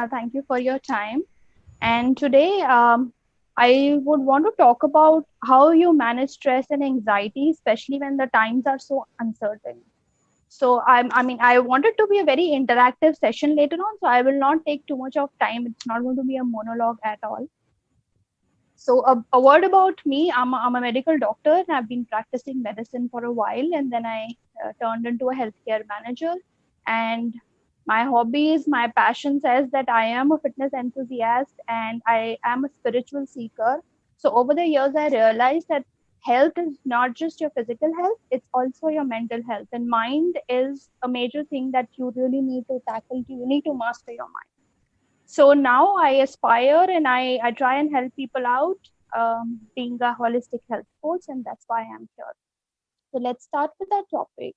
Thank you for your time. And today, I would want to talk about how you manage stress and anxiety, especially when the times are so uncertain. I wanted to be a very interactive session later on, so I will not take too much of time. It's not going to be a monologue at all. So, a word about me: I'm a medical doctor, and I've been practicing medicine for a while, and then I turned into a healthcare manager. And my hobbies, my passion says that I am a fitness enthusiast and I am a spiritual seeker. So, over the years, I realized that health is not just your physical health, it's also your mental health. And mind is a major thing that you really need to tackle. You need to master your mind. So now I aspire and I try and help people out, being a holistic health coach, and that's why I'm here. So let's start with that topic.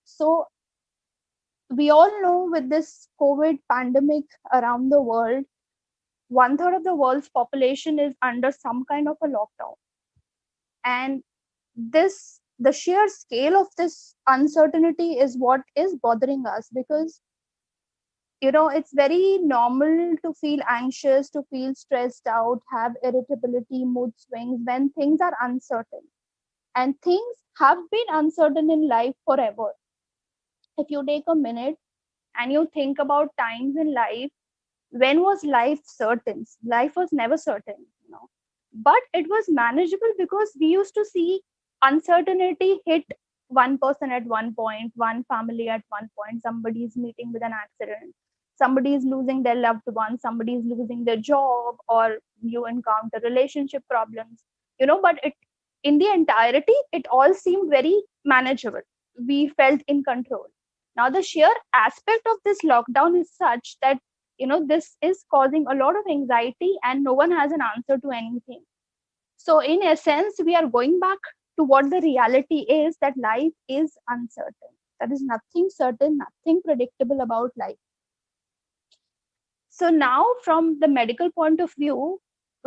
So we all know with this COVID pandemic around the world, one third of the world's population is under some kind of a lockdown. And the sheer scale of this uncertainty is what is bothering us, because it's very normal to feel anxious, to feel stressed out, have irritability, mood swings when things are uncertain. And things have been uncertain in life forever. If you take a minute and you think about times in life, when was life certain? Life was never certain. But it was manageable because we used to see uncertainty hit one person at one point, one family at one point. Somebody is meeting with an accident, somebody is losing their loved one, somebody is losing their job, or you encounter relationship problems. But in the entirety, it all seemed very manageable. We felt in control. Now the sheer aspect of this lockdown is such that this is causing a lot of anxiety and no one has an answer to anything. So in essence, we are going back to what the reality is, that life is uncertain. There is nothing certain, nothing predictable about life. So now from the medical point of view,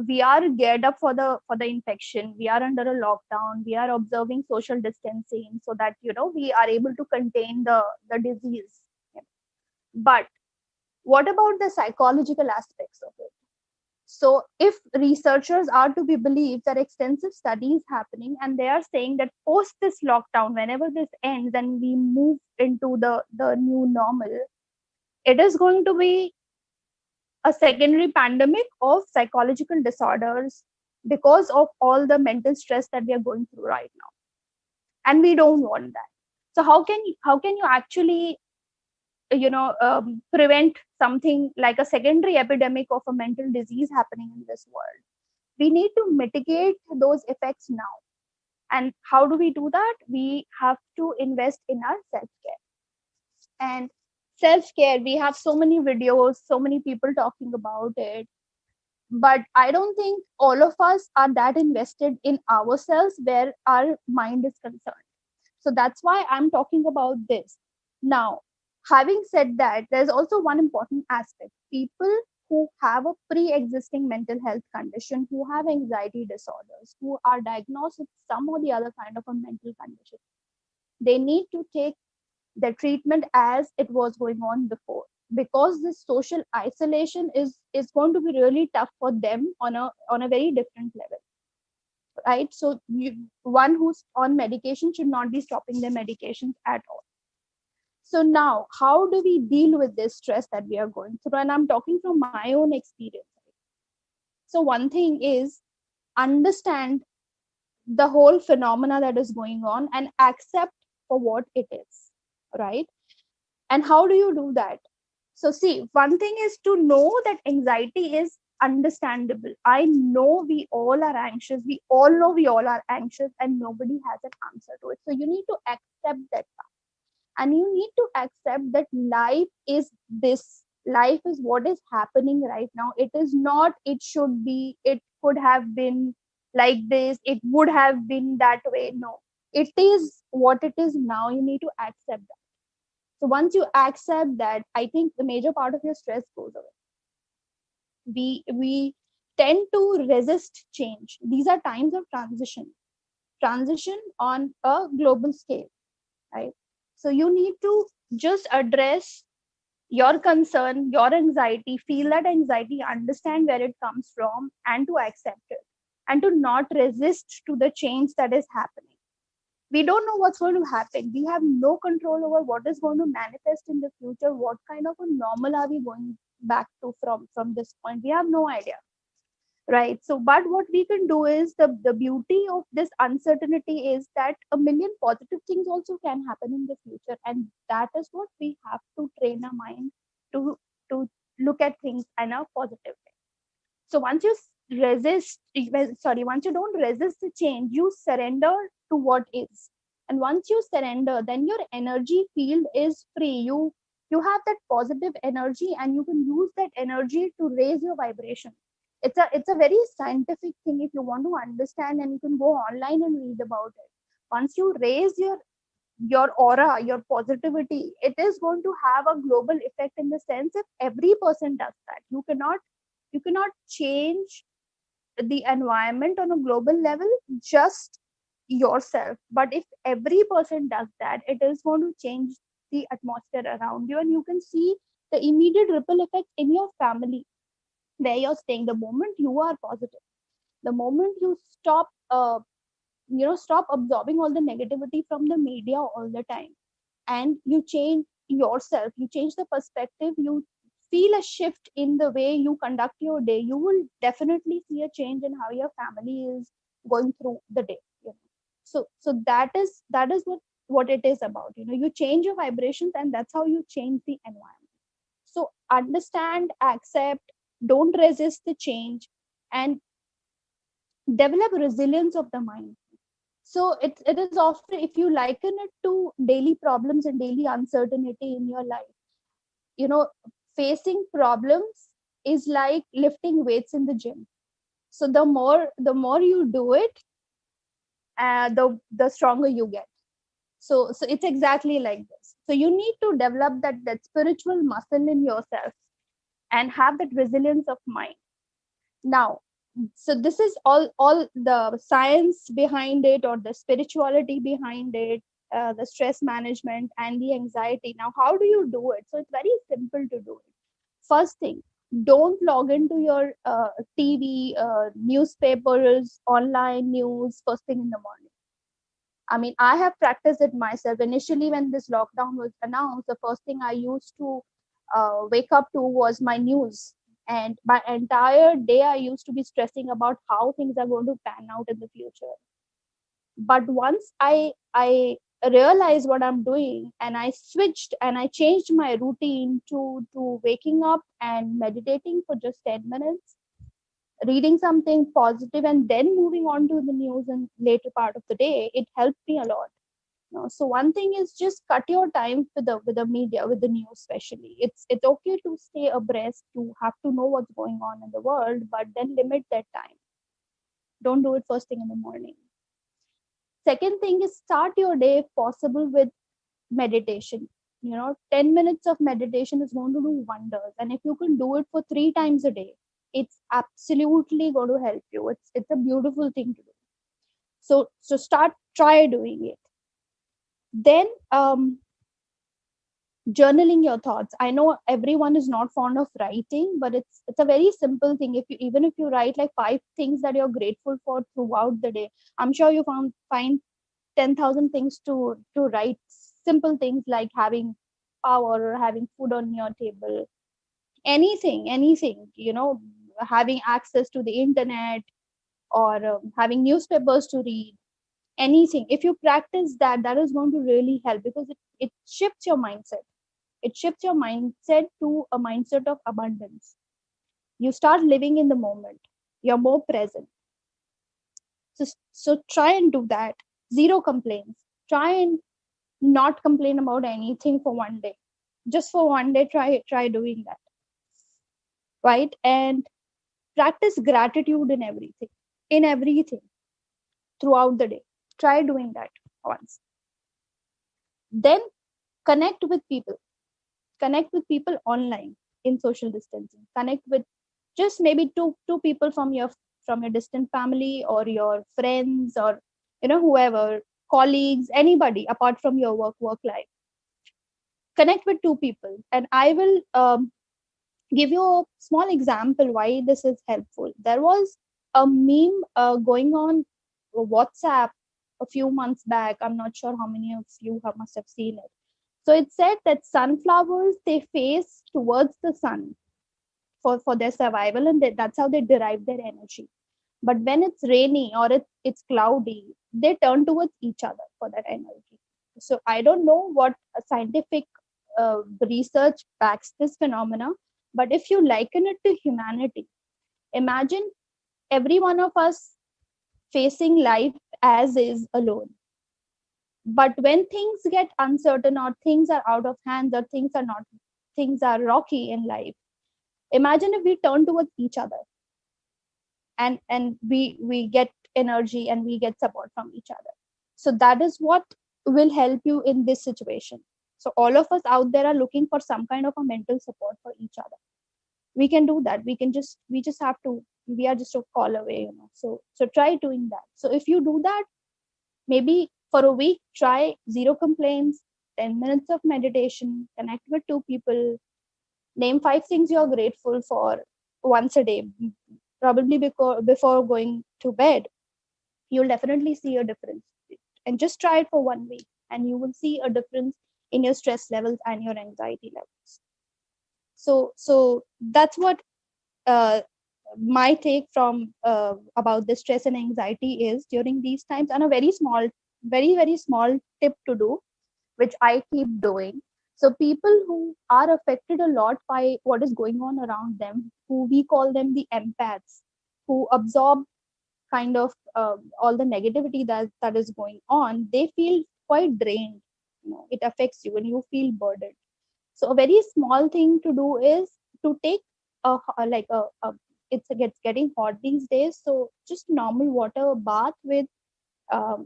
we are geared up for the infection. We are under a lockdown, we are observing social distancing so that we are able to contain the disease. But what about the psychological aspects of it? So, if researchers are to be believed, there are extensive studies happening, and they are saying that post this lockdown, whenever this ends and we move into the new normal, it is going to be a secondary pandemic of psychological disorders because of all the mental stress that we are going through right now, and we don't want that. So, how can you actually prevent something like a secondary epidemic of a mental disease happening in this world? We need to mitigate those effects now. And how do we do that? We have to invest in our self care. And self care, we have so many videos, so many people talking about it. But I don't think all of us are that invested in ourselves where our mind is concerned. So that's why I'm talking about this. Now, having said that, there's also one important aspect. People who have a pre existing mental health condition, who have anxiety disorders, who are diagnosed with some or the other kind of a mental condition, they need to take the treatment as it was going on before, because this social isolation is going to be really tough for them on a very different level, right? So one who's on medication should not be stopping their medications at all. So now, how do we deal with this stress that we are going through? And I'm talking from my own experience. So one thing is, understand the whole phenomena that is going on and accept for what it is, right? And how do you do that? So see, one thing is to know that anxiety is understandable. I know we all are anxious. We all know we all are anxious, and nobody has an answer to it. So you need to accept that fact. And you need to accept that life is this. Life is what is happening right now. It is not, it should be, it could have been like this, it would have been that way. No, it is what it is now. You need to accept that. So once you accept that, I think the major part of your stress goes away. We tend to resist change. These are times of transition on a global scale, right? So you need to just address your concern, your anxiety, feel that anxiety, understand where it comes from, and to accept it, and to not resist to the change that is happening. We don't know what's going to happen. We have no control over what is going to manifest in the future. What kind of a normal are we going back to from this point? We have no idea, right? So but what we can do is, the beauty of this uncertainty is that a million positive things also can happen in the future, and that is what we have to train our mind to to look at things in a positive way. So once you once you don't resist the change, you surrender to what is. And once you surrender, then your energy field is free. You have that positive energy, and you can use that energy to raise your vibration. It's a very scientific thing. If you want to understand, and you can go online and read about it. Once you raise your aura, your positivity, it is going to have a global effect, in the sense if every person does that. You cannot change the environment on a global level, just yourself. But if every person does that, it is going to change the atmosphere around you, and you can see the immediate ripple effect in your family where you're staying. The moment you are positive, the moment you stop absorbing all the negativity from the media all the time, and you change yourself, you change the perspective, you feel a shift in the way you conduct your day, you will definitely see a change in how your family is going through the day, so that is what it is about. You change your vibrations, and that's how you change the environment. So understand, accept, don't resist the change, and develop resilience of the mind. So it is often, if you liken it to daily problems and daily uncertainty in your life, you know facing problems is like lifting weights in the gym. So the more you do it, the stronger you get. So it's exactly like this. So you need to develop that spiritual muscle in yourself, and have that resilience of mind. Now, so this is all the science behind it, or the spirituality behind it, the stress management and the anxiety. Now, how do you do it? So it's very simple to do it. First thing, don't log into your TV, newspapers, online news first thing in the morning. I mean, I have practiced it myself. Initially, when this lockdown was announced, the first thing I used to wake up to was my news. And my entire day, I used to be stressing about how things are going to pan out in the future. But once I realized what I'm doing, and I switched and I changed my routine to waking up and meditating for just 10 minutes, reading something positive, and then moving on to the news in later part of the day, it helped me a lot. So one thing is, just cut your time with the media, with the news especially. It's okay to stay abreast, to have to know what's going on in the world, but then limit that time. Don't do it first thing in the morning. Second thing is, start your day if possible with meditation. 10 minutes of meditation is going to do wonders, and if you can do it for 3 times a day, it's absolutely going to help you. It's a beautiful thing to do. So try doing it. Then journaling your thoughts. I know everyone is not fond of writing, but it's a very simple thing. If you write like 5 things that you're grateful for throughout the day, I'm sure you find 10,000 things to write. Simple things like having power, or having food on your table, anything, having access to the internet, or having newspapers to read. Anything, if you practice that, that is going to really help, because it shifts your mindset. It shifts your mindset to a mindset of abundance. You start living in the moment. You're more present. So try and do that. Zero complaints. Try and not complain about anything for one day. Just for one day, try doing that. Right? And practice gratitude in everything. In everything throughout the day. Try doing that once. Then connect with people. Connect with people online in social distancing. Connect with just maybe two people from your distant family, or your friends, or whoever, colleagues, anybody apart from your work life. connect with two people. And I will give you a small example why this is helpful. There was a meme going on WhatsApp a few months back. I'm not sure how many of you must have seen it. So it said that sunflowers, they face towards the sun for their survival, and that's how they derive their energy. But when it's rainy or it's cloudy, they turn towards each other for that energy. So I don't know what a scientific research backs this phenomena, but if you liken it to humanity, imagine every one of us facing life as is alone. But when things get uncertain, or things are out of hand, or things are rocky in life, imagine if we turn towards each other, and we get energy and we get support from each other. So that is what will help you in this situation. So all of us out there are looking for some kind of a mental support for each other. We can do that. We just have to, we are just a call away, so try doing that. So if you do that, maybe for a week, try zero complaints, 10 minutes of meditation, connect with two people, name 5 things you're grateful for once a day, probably before going to bed. You'll definitely see a difference. And just try it for 1 week, and you will see a difference in your stress levels and your anxiety levels. So that's what uh, my take from about the stress and anxiety is during these times. And a very small tip to do, which I keep doing. So people who are affected a lot by what is going on around them, who we call them the empaths, who absorb kind of all the negativity that is going on, they feel quite drained. It affects you and you feel burdened. So a very small thing to do is to take like a it's getting hot these days, so just normal water bath with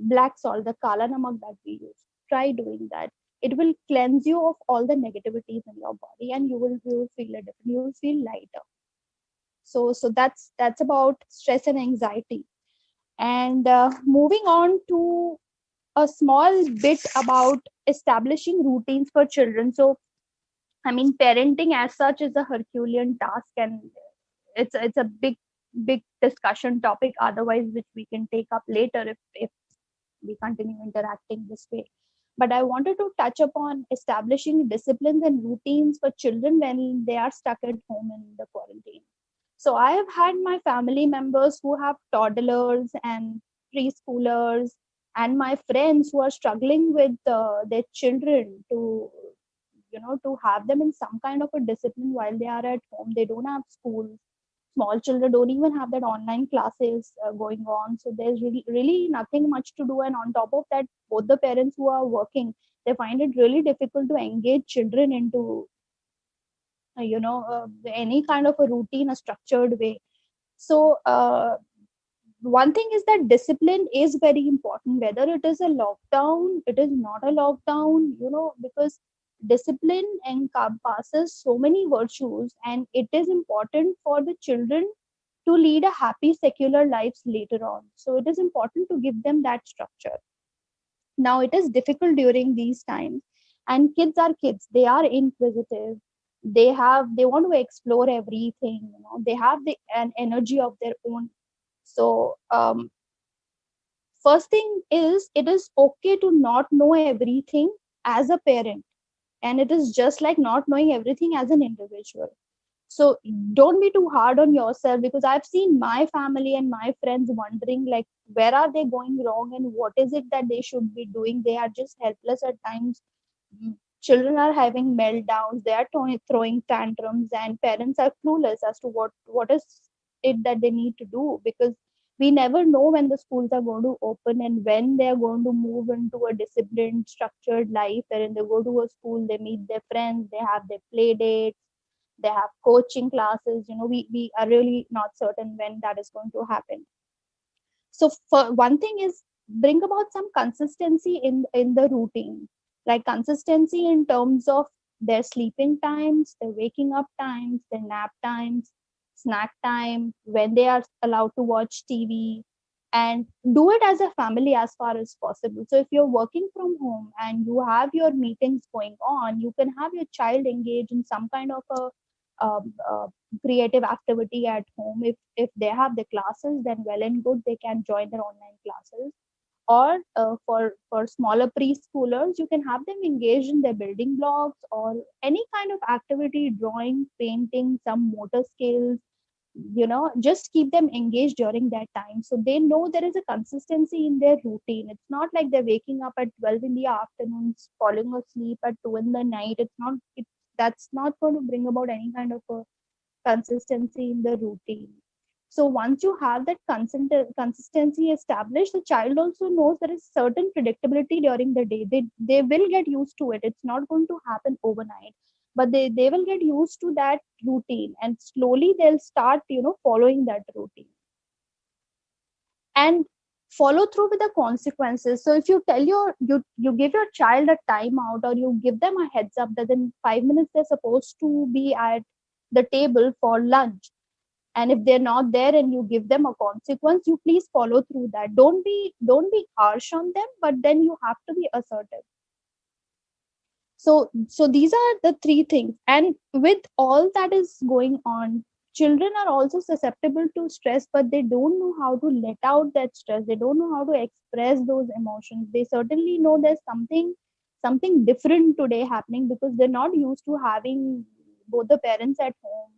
black salt, the kala namak that we use. Try doing that. It will cleanse you of all the negativities in your body, and you will feel a different. You will feel lighter. So that's about stress and anxiety. And moving on to a small bit about establishing routines for children. So I mean, parenting as such is a Herculean task, and it's a big discussion topic. Otherwise, which we can take up later if we continue interacting this way. But I wanted to touch upon establishing disciplines and routines for children when they are stuck at home in the quarantine. So I have had my family members who have toddlers and preschoolers, and my friends who are struggling with their children to to have them in some kind of a discipline while they are at home. They don't have school. Small children don't even have that online classes going on, so there's really nothing much to do. And on top of that, both the parents who are working, they find it really difficult to engage children into any kind of a routine, a structured way. So one thing is that discipline is very important, whether it is a lockdown, it is not a lockdown, because discipline encompasses so many virtues, and it is important for the children to lead a happy secular lives later on. So it is important to give them that structure. Now it is difficult during these times, and kids are kids. They are inquisitive. They want to explore everything. They have an energy of their own. So first thing is, it is okay to not know everything as a parent, and it is just like not knowing everything as an individual. So don't be too hard on yourself, because I've seen my family and my friends wondering, like, where are they going wrong and what is it that they should be doing. They are just helpless at times. Children are having meltdowns, they are throwing tantrums, and parents are clueless as to what is it that they need to do, because we never know when the schools are going to open and when they are going to move into a disciplined structured life, wherein they go to a school, they meet their friends, they have their play dates, they have coaching classes. We are really not certain when that is going to happen. So for one thing is, bring about some consistency in the routine, like consistency in terms of their sleeping times, their waking up times, their nap times, snack time, when they are allowed to watch TV, and do it as a family as far as possible. So if you're working from home and you have your meetings going on, you can have your child engage in some kind of a creative activity at home. If they have the classes, then well and good, they can join their online classes. Or for smaller preschoolers, you can have them engage in their building blocks or any kind of activity, drawing, painting, some motor skills. Just keep them engaged during that time, so they know there is a consistency in their routine. It's not like they're waking up at 12 in the afternoon, falling asleep at 2 in the night. That's not going to bring about any kind of a consistency in the routine. So once you have that consistency established, the child also knows there is certain predictability during the day. They will get used to it. It's not going to happen overnight, but they will get used to that routine, and slowly they'll start following that routine and follow through with the consequences. So if you tell you give your child a timeout, or you give them a heads up that in 5 minutes they're supposed to be at the table for lunch, and if they're not there and you give them a consequence, you please follow through that. Don't be harsh on them, but then you have to be assertive. So these are the three things. And with all that is going on, children are also susceptible to stress, but they don't know how to let out that stress. They don't know how to express those emotions. They certainly know there's something different today happening, because they're not used to having both the parents at home.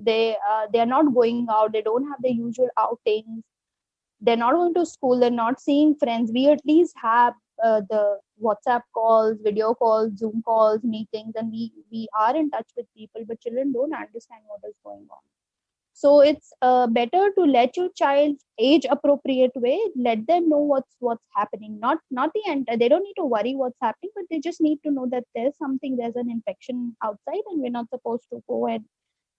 They're not going out, they don't have the usual outings, they're not going to school, they're not seeing friends. We at least have the WhatsApp calls, video calls, Zoom calls, meetings, and we are in touch with people, but children don't understand what is going on. So it's better to let your child age appropriate way, let them know what's happening. Not the end, they don't need to worry what's happening, but they just need to know that there's an infection outside and we're not supposed to go, and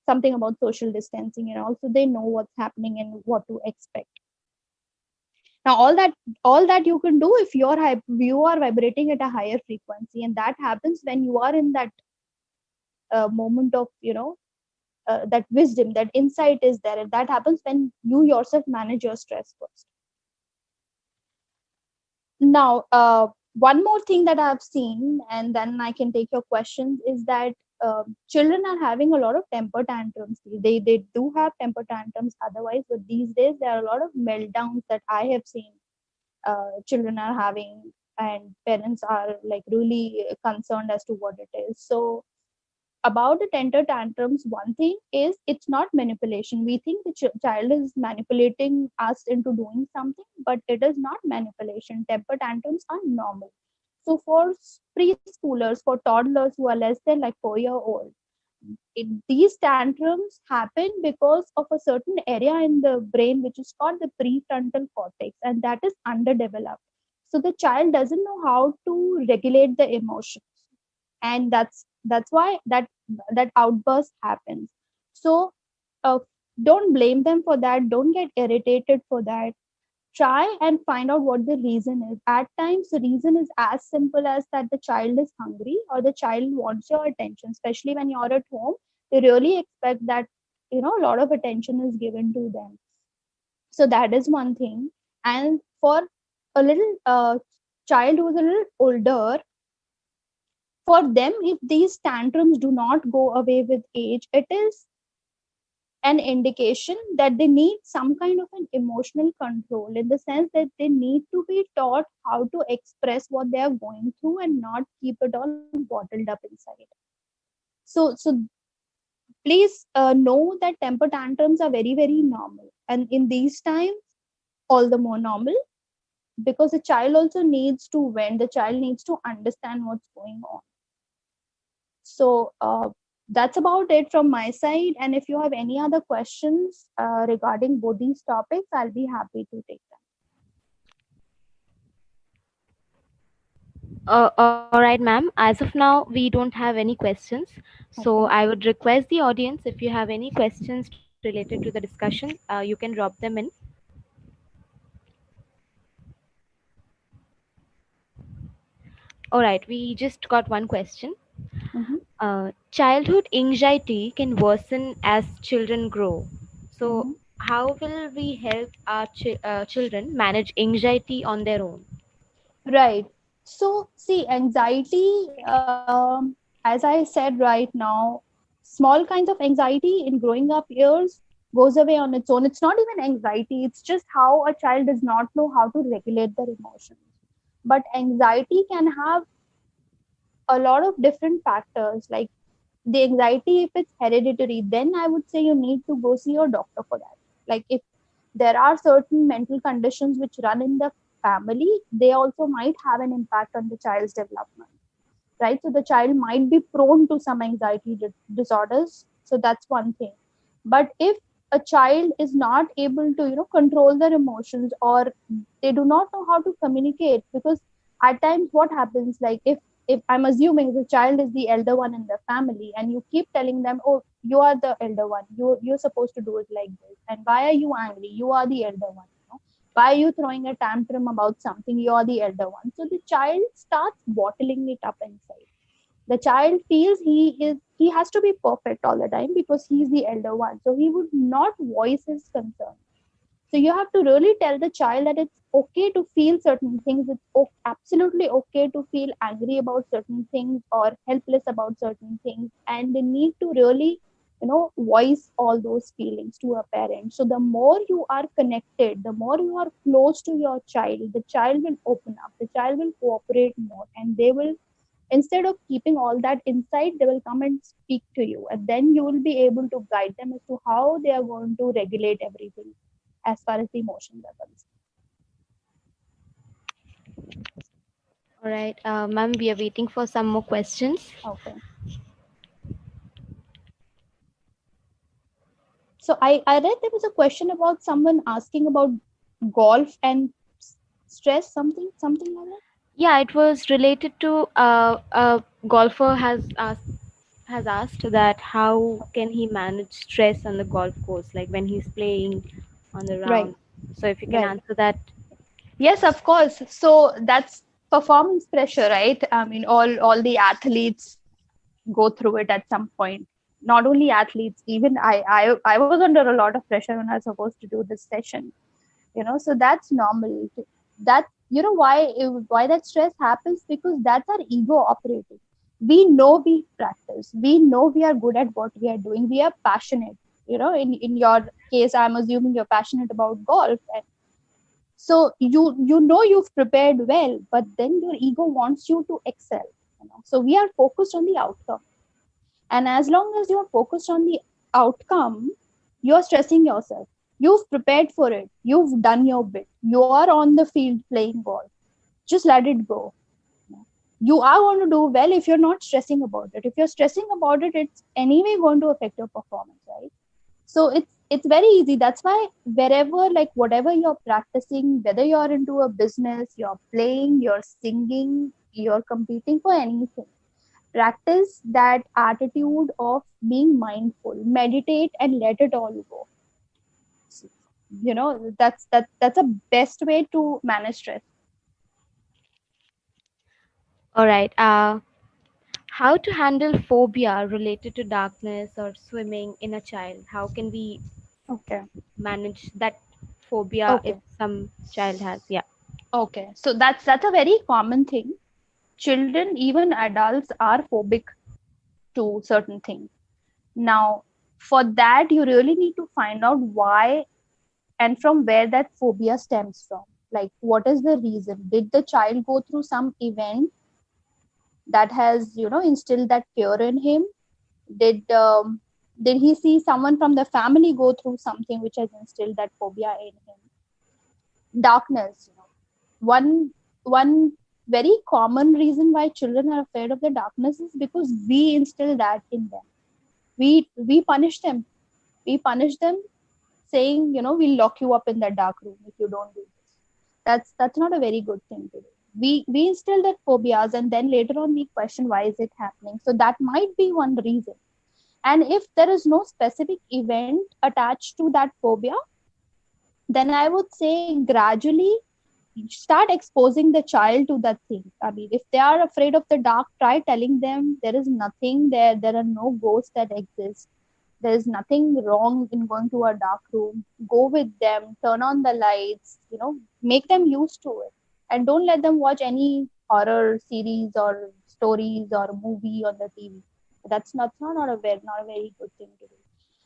something about social distancing, and also they know what's happening and what to expect. Now all that you can do, if you are vibrating at a higher frequency, and that happens when you are in that moment of that wisdom, that insight is there, and that happens when you yourself manage your stress first. Now, one more thing that I've seen, and then I can take your questions, is that children are having a lot of temper tantrums. They do have temper tantrums otherwise, but these days there are a lot of meltdowns that I have seen children are having, and parents are like really concerned as to what it is. So about the temper tantrums, one thing is it's not manipulation. We think the child is manipulating us into doing something, but it is not manipulation. Temper tantrums are normal. So for preschoolers, for toddlers who are less than like 4 year old, these tantrums happen because of a certain area in the brain which is called the prefrontal cortex, and that is underdeveloped. So the child doesn't know how to regulate the emotions, and that's why that outburst happens. So uh, don't blame them for that, don't get irritated for that. Try and find out what the reason is. At times the reason is as simple as that the child is hungry, or the child wants your attention, especially when you're at home. They really expect that a lot of attention is given to them. So that is one thing. And for a little child who is a little older, for them, if these tantrums do not go away with age, it is an indication that they need some kind of an emotional control, in the sense that they need to be taught how to express what they are going through and not keep it all bottled up inside. So please know that temper tantrums are very, very normal, and in these times all the more normal, because the child also needs to vent, the child needs to understand what's going on. So that's about it from my side. And if you have any other questions regarding both these topics, I'll be happy to take them. All right, ma'am. As of now, we don't have any questions. So Okay. I would request the audience, if you have any questions related to the discussion, you can drop them in. All right, we just got one question. Mm-hmm. Childhood anxiety can worsen as children grow. So, Mm-hmm. how will we help our children manage anxiety on their own? Right. So, see, anxiety, as I said right now, small kinds of anxiety in growing up years goes away on its own. It's not even anxiety, it's just how a child does not know how to regulate their emotions. But anxiety can have a lot of different factors, like the anxiety, if it's hereditary, then I would say you need to go see your doctor for that. Like if there are certain mental conditions which run in the family, they also might have an impact on the child's development, right? So the child might be prone to some anxiety disorders. So that's one thing. But if a child is not able to, control their emotions, or they do not know how to communicate, because at times what happens, like if I'm assuming the child is the elder one in the family, and you keep telling them, oh, you are the elder one, you're supposed to do it like this, and why are you angry, you are the elder one, why are you throwing a tantrum about something, you're the elder one. So the child starts bottling it up inside. The child feels he has to be perfect all the time because he's the elder one, so he would not voice his concern. So you have to really tell the child that it's okay to feel certain things. It's absolutely okay to feel angry about certain things or helpless about certain things, and they need to really, voice all those feelings to a parent. So the more you are connected, the more you are close to your child, the child will open up, the child will cooperate more, and they will, instead of keeping all that inside, they will come and speak to you, and then you will be able to guide them as to how they are going to regulate everything as far as the emotions are concerned. All right, ma'am, we are waiting for some more questions. Okay. So I read there was a question about someone asking about golf and stress, something like that. Yeah, it was related to a golfer has asked that how can he manage stress on the golf course, like when he's playing on the Right, round. So if you can right. answer that. Yes, of course. So that's performance pressure, right? I mean, all the athletes go through it at some point. Not only athletes, even I was under a lot of pressure when I was supposed to do this session. So that's normal. That, why that stress happens, because that's our ego operating. We know we practice, we know we are good at what we are doing, we are passionate. In your case, I'm assuming you're passionate about golf, and so you know you've prepared well, but then your ego wants you to excel. So we are focused on the outcome, and as long as you're focused on the outcome, you're stressing yourself. You've prepared for it, you've done your bit, you are on the field playing golf. Just let it go. You are going to do well if you're not stressing about it. If you're stressing about it, it's anyway going to affect your performance, right? So it's very easy. That's why wherever, like whatever you're practicing, whether you're into a business, you're playing, you're singing, you're competing for anything, practice that attitude of being mindful, meditate and let it all go. That's a best way to manage stress. All right. How to handle phobia related to darkness or swimming in a child? How can we Okay. manage that phobia if Okay. some child has? Yeah. Okay. So that's a very common thing. Children, even adults, are phobic to certain things. Now, for that, you really need to find out why and from where that phobia stems from. Like, what is the reason? Did the child go through some event that has, instilled that fear in him? Did um, did he see someone from the family go through something which has instilled that phobia in him? Darkness, one very common reason why children are afraid of the darkness is because we instill that in them. We punish them. We punish them, saying, we'll lock you up in that dark room if you don't do this. That's not a very good thing to do. We instill that phobias, and then later on we question why is it happening. So that might be one reason. And if there is no specific event attached to that phobia, then I would say gradually start exposing the child to that thing. I mean, if they are afraid of the dark, try telling them there is nothing there. There are no ghosts that exist. There's nothing wrong in going to a dark room. Go with them, turn on the lights, make them used to it. And don't let them watch any horror series or stories or movie on the TV. Not a very good thing to do.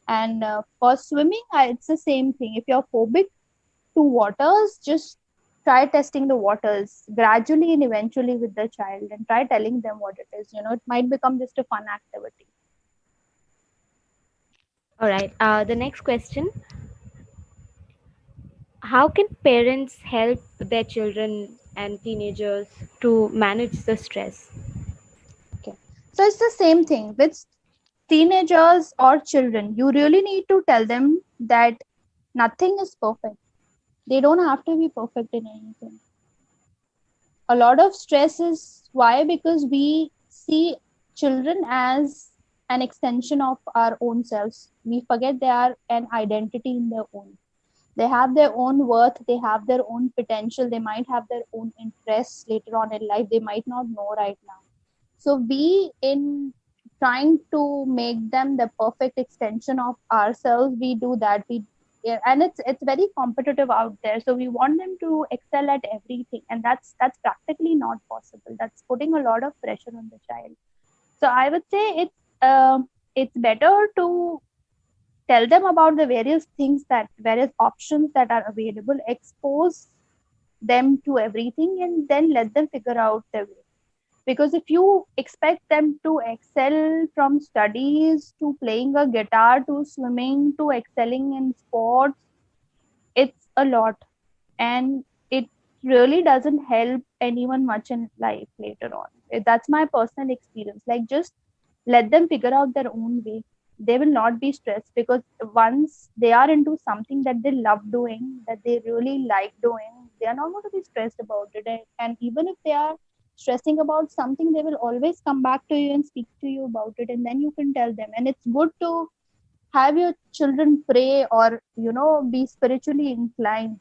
And for swimming, it's the same thing. If you're phobic to waters, just try testing the waters gradually and eventually with the child, and try telling them what it is. It might become just a fun activity. All right. The next question: how can parents help their children and teenagers to manage the stress? Okay. So it's the same thing with teenagers or children. You really need to tell them that nothing is perfect. They don't have to be perfect in anything. A lot of stress is why? Because we see children as an extension of our own selves. We forget they are an identity in their own. They have their own worth, they have their own potential, they might have their own interests later on in life, they might not know right now. So we, in trying to make them the perfect extension of ourselves, we do that. We Yeah, and it's very competitive out there, so we want them to excel at everything, and that's practically not possible. That's putting a lot of pressure on the child. So I would say it's better to tell them about the various options that are available, expose them to everything, and then let them figure out their way. Because if you expect them to excel from studies to playing a guitar to swimming to excelling in sports, it's a lot, and it really doesn't help anyone much in life later on. That's my personal experience. Like, just let them figure out their own way. They will not be stressed, because once they are into something that they love doing, that they really like doing, they are not going to be stressed about it. And even if they are stressing about something, they will always come back to you and speak to you about it, and then you can tell them. And it's good to have your children pray, or be spiritually inclined.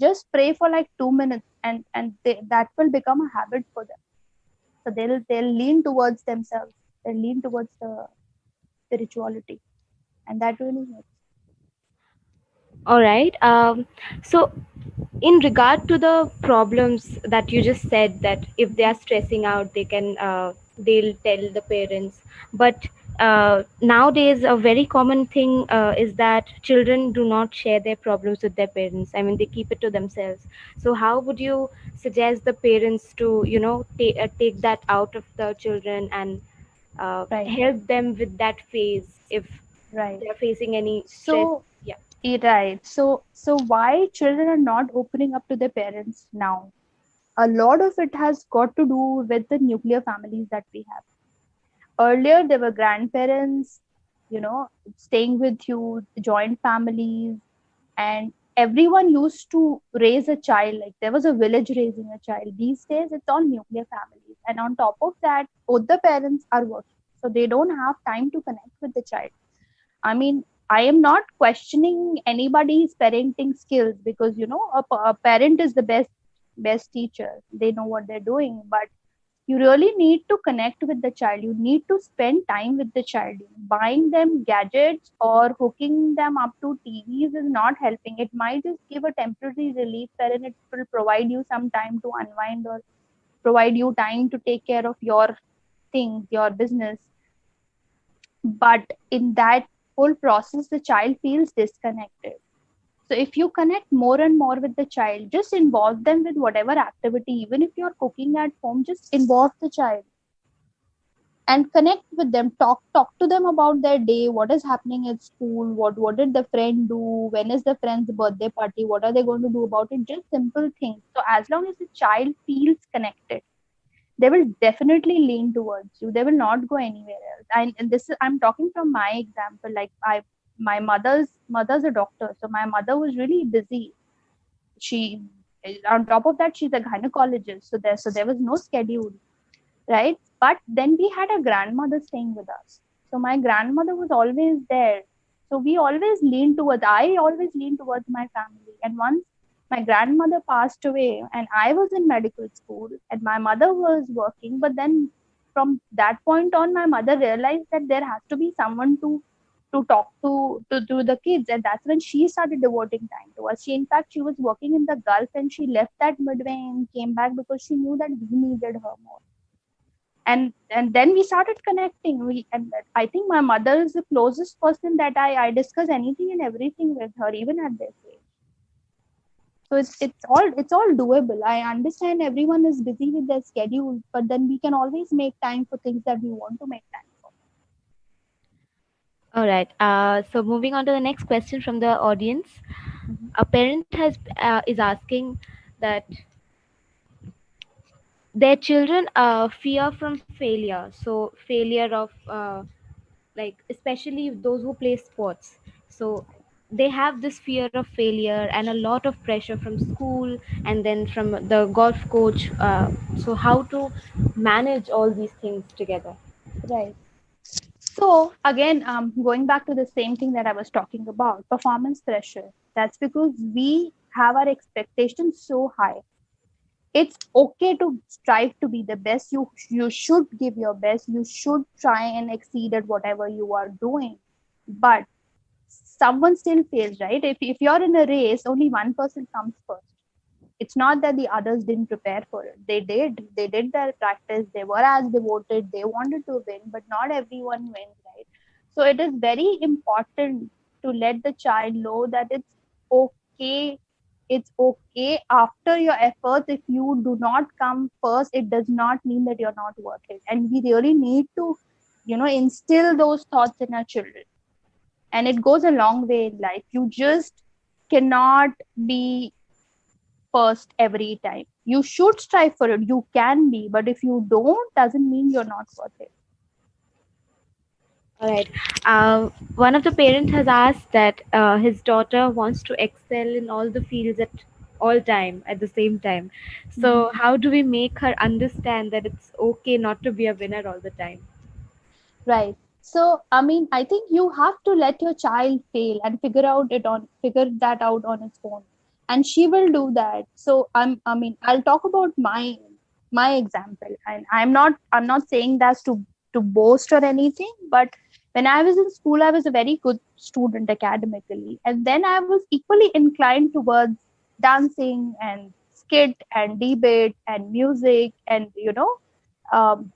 Just pray for like 2 minutes, and that will become a habit for them. So they'll lean towards themselves, they'll lean towards the spirituality, and that really helps. All right. So, in regard to the problems that you just said, that if they are stressing out, they'll tell the parents. But nowadays, a very common thing is that children do not share their problems with their parents. I mean, they keep it to themselves. So, how would you suggest the parents to, take that out of the children and Right. help them with that phase if Right. they're facing any stress? So Yeah. right. So why children are not opening up to their parents now? A lot of it has got to do with the nuclear families that we have. Earlier, there were grandparents, staying with you, joint families, and everyone used to raise a child. Like, there was a village raising a child. These days, it's all nuclear families. And on top of that, both the parents are working. So they don't have time to connect with the child. I mean, I am not questioning anybody's parenting skills, because a parent is the best teacher. They know what they're doing, but you really need to connect with the child. You need to spend time with the child. Buying them gadgets or hooking them up to TVs is not helping. It might just give a temporary relief, wherein it will provide you some time to unwind, or provide you time to take care of your things, your business. But in that whole process, the child feels disconnected. So if you connect more and more with the child, just involve them with whatever activity. Even if you're cooking at home, just involve the child and connect with them. Talk to them about their day, what is happening at school, what did the friend do, when is the friend's birthday party, what are they going to do about it. Just simple things. So as long as the child feels connected, they will definitely lean towards you. They will not go anywhere else. And this is, I'm talking from my example. Like, my mother's a doctor, so my mother was really busy. She, on top of that, she's a gynecologist, so there was no schedule, right? But then we had a grandmother staying with us, so my grandmother was always there. So I always lean towards my family. And once my grandmother passed away, and I was in medical school, and my mother was working, but then from that point on, my mother realized that there has to be someone to to talk to the kids, and that's when she started devoting time to us. She, in fact, she was working in the Gulf, and she left that midway and came back because she knew that we needed her more. And then we started connecting. And I think my mother is the closest person that I discuss anything and everything with her, even at this age. So it's all doable. I understand everyone is busy with their schedule, but then we can always make time for things that we want to make time for. All right. So moving on to the next question from the audience. Mhm. A parent is asking that their children fear from failure. So failure of like especially those who play sports. So they have this fear of failure and a lot of pressure from school and then from the golf coach. So how to manage all these things together? Right. So again, going back to the same thing that I was talking about, performance pressure. That's because we have our expectations so high. It's okay to strive to be the best. You should give your best. You should try and exceed at whatever you are doing. But someone still fails, right? If you're in a race, only one person comes first. It's not that the others didn't prepare for it. They did their practice. They were as devoted. They wanted to win, but not everyone wins, right? So it is very important to let the child know that okay it's okay after your efforts. If you do not come first, it does not mean that you're not worth it. And we really need to instill those thoughts in our children, and it goes a long way in life. You just cannot be first every time. You should strive for it. You can be, but if you don't, doesn't mean you're not worth it. All right. One of the parents has asked that his daughter wants to excel in all the fields at all time at the same time. Mhm. So how do we make her understand that it's okay not to be a winner all the time? Right. So, I mean, I think you have to let your child fail and figure that out on its own, and she will do that. So, I mean, I'll talk about my example, and I'm not saying that to boast or anything, but when I was in school, I was a very good student academically, and then I was equally inclined towards dancing and skit and debate and music and um,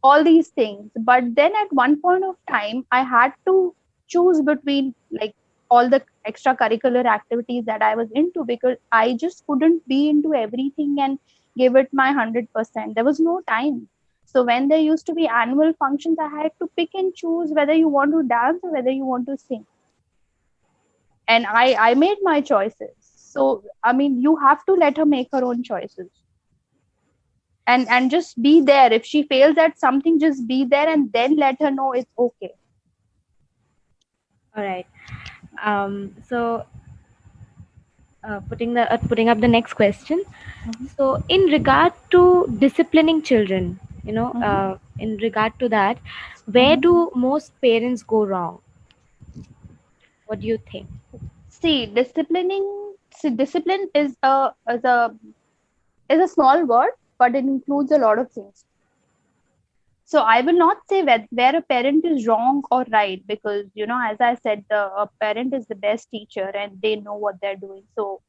all these things. But then at one point of time, I had to choose between like all the extracurricular activities that I was into, because I just couldn't be into everything and give it my 100%. There was no time. So when there used to be annual functions, I had to pick and choose whether you want to dance or whether you want to sing. And I made my choices. So I mean, you have to let her make her own choices, and just be there. If she fails at something, just be there and then let her know it's okay. All right. So putting up the next question. Mhm. So in regard to disciplining children, Mhm. in regard to that, where Mhm. do most parents go wrong? What do you think? Discipline is a small word, but it includes a lot of things. So I will not say where a parent is wrong or right, because as I said, a parent is the best teacher and they know what they're doing. So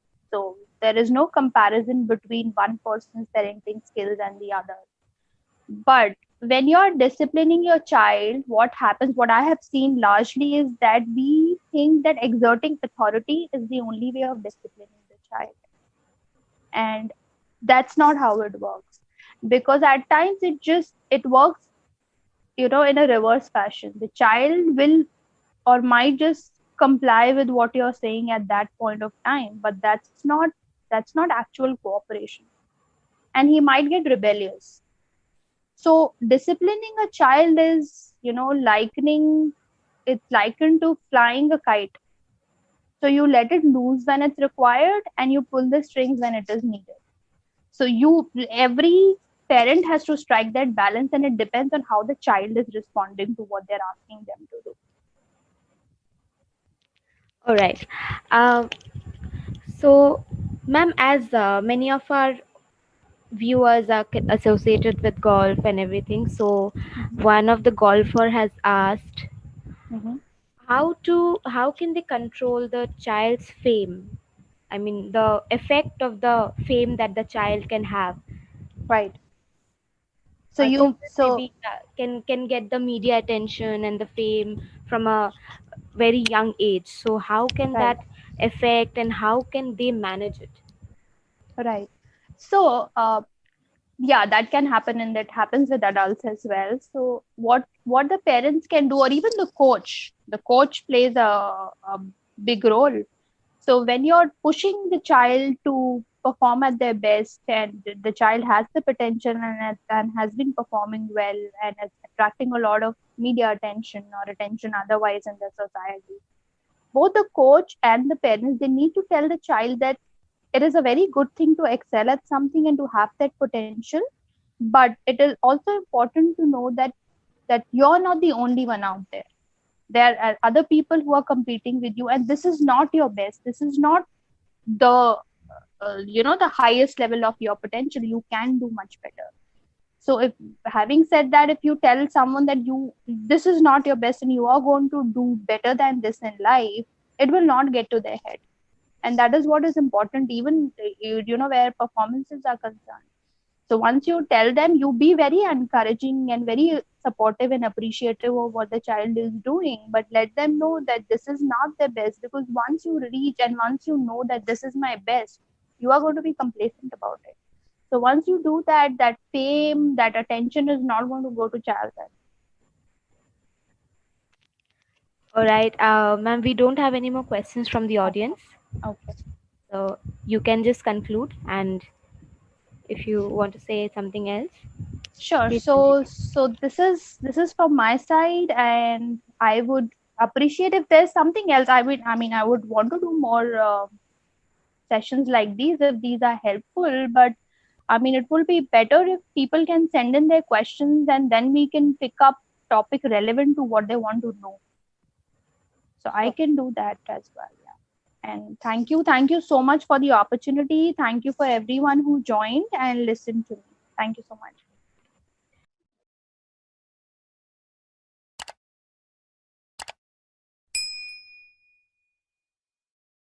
there is no comparison between one person's parenting skills and the other. But when you're disciplining your child, what happens, what I have seen largely, is that we think that exerting authority is the only way of disciplining the child. And that's not how it works. Because at times it works, in a reverse fashion. The child will or might just comply with what you're saying at that point of time, but that's not actual cooperation. And he might get rebellious. So disciplining a child is, it's likened to flying a kite. So you let it loose when it's required and you pull the strings when it is needed. So every parent has to strike that balance, and it depends on how the child is responding to what they're asking them to do. All right. Uh, so, ma'am, as many of our viewers are associated with golf and everything, so Mhm. one of the golfer has asked, Mhm. how can they control the child's fame? I mean, the effect of the fame that the child can have. Right. So you, Children so maybe can get the media attention and the fame from a very young age. So how can right, that affect and how can they manage it? right. So yeah, that can happen, and that happens with adults as well. So what the parents can do, or even the coach plays a big role. So when you're pushing the child to perform at their best, and the child has the potential and has been performing well and is attracting a lot of media attention or attention otherwise in the society, both the coach and the parents, they need to tell the child that it is a very good thing to excel at something and to have that potential, but it is also important to know that you're not the only one out there. There are other people who are competing with you, and this is not your best. This is not the the highest level of your potential. You can do much better. So if, having said that, if you tell someone that you, this is not your best and you are going to do better than this in life, it will not get to their head. And that is what is important, even where performances are concerned. So once you tell them, you be very encouraging and very supportive and appreciative of what the child is doing, but let them know that this is not the best, because once you reach and once you know that this is my best, you are going to be complacent about it. So once you do that, that fame, that attention is not going to go to child then. All right, ma'am, we don't have any more questions from the Okay. audience. Okay. So you can just conclude, and if you want to say something else, Sure. please So continue. so this is from my side, and I would appreciate if there's something else. I would want to do more sessions like these if these are helpful. But I mean, it will be better if people can send in their questions, and then we can pick up topic relevant to what they want to know. So I Sure. can do that as well. Yeah. And thank you so much for the opportunity. Thank you for everyone who joined and listened to me. Thank you so much.